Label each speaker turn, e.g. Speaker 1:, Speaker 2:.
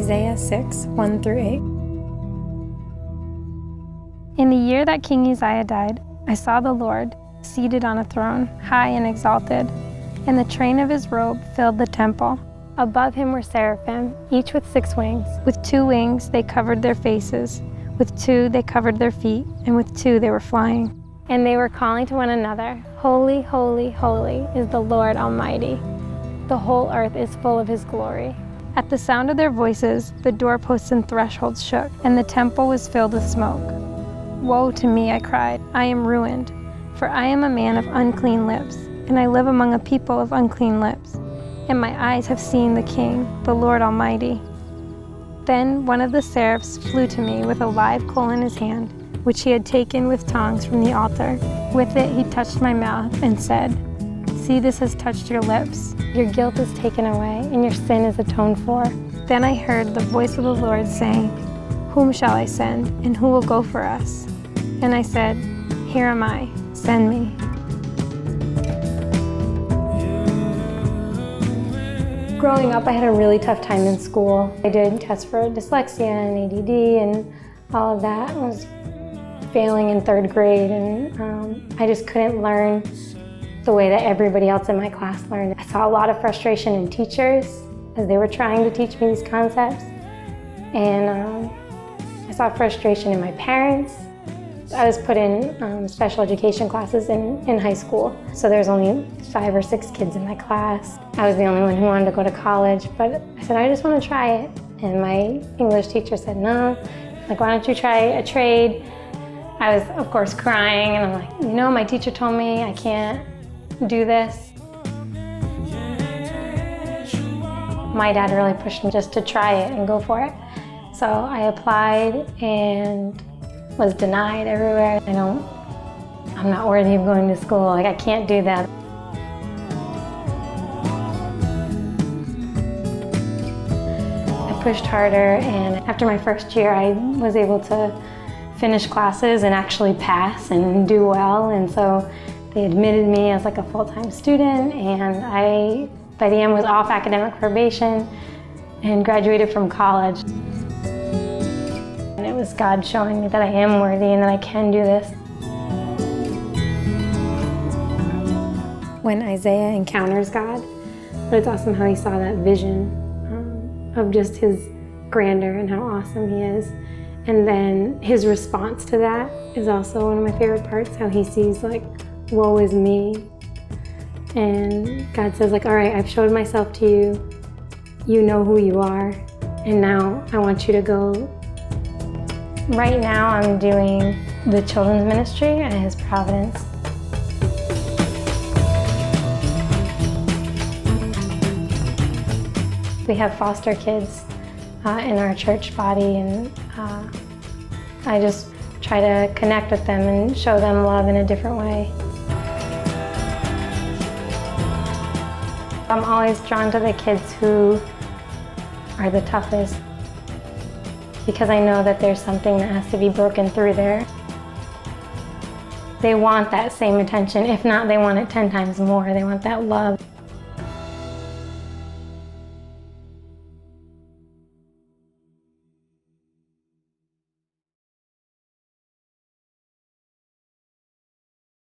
Speaker 1: Isaiah 6, 1-8.
Speaker 2: In the year that King Uzziah died, I saw the Lord seated on a throne, high and exalted, and the train of his robe filled the temple. Above him were seraphim, each with 6 wings. With 2 wings they covered their faces, with 2 they covered their feet, and with 2 they were flying. And they were calling to one another, Holy, holy, holy is the Lord Almighty. The whole earth is full of his glory. At the sound of their voices, the doorposts and thresholds shook, and the temple was filled with smoke. Woe to me, I cried, I am ruined, for I am a man of unclean lips, and I live among a people of unclean lips, and my eyes have seen the King, the Lord Almighty. Then one of the seraphs flew to me with a live coal in his hand, which he had taken with tongs from the altar. With it he touched my mouth and said, See, this has touched your lips. Your guilt is taken away, and your sin is atoned for. Then I heard the voice of the Lord saying, Whom shall I send, and who will go for us? And I said, Here am I, send me. Growing up, I had a really tough time in school. I did tests for dyslexia and ADD, and all of that. I was failing in 3rd grade, and I just couldn't learn the way that everybody else in my class learned. I saw a lot of frustration in teachers as they were trying to teach me these concepts, and I saw frustration in my parents. I was put in special education classes in high school, so there was only 5 or 6 kids in my class. I was the only one who wanted to go to college, but I said, I just want to try it. And my English teacher said, no, like, why don't you try a trade? I was, of course, crying, and I'm like, my teacher told me I can't do this. My dad really pushed me just to try it and go for it. So I applied and was denied everywhere. I'm not worthy of going to school. Like, I can't do that. I pushed harder, and after my first year, I was able to finish classes and actually pass and do well. And so they admitted me as like a full-time student, and I, by the end, was off academic probation and graduated from college. And it was God showing me that I am worthy and that I can do this. When Isaiah encounters God, but it's awesome how he saw that vision of just his grandeur and how awesome he is. And then his response to that is also one of my favorite parts, how he sees like, woe is me. And God says like, all right, I've showed myself to you. You know who you are. And now I want you to go. Right now I'm doing the children's ministry at His Providence. We have foster kids in our church body, and I just try to connect with them and show them love in a different way. I'm always drawn to the kids who are the toughest, because I know that there's something that has to be broken through there. They want that same attention. If not, they want it 10 times more. They want that love.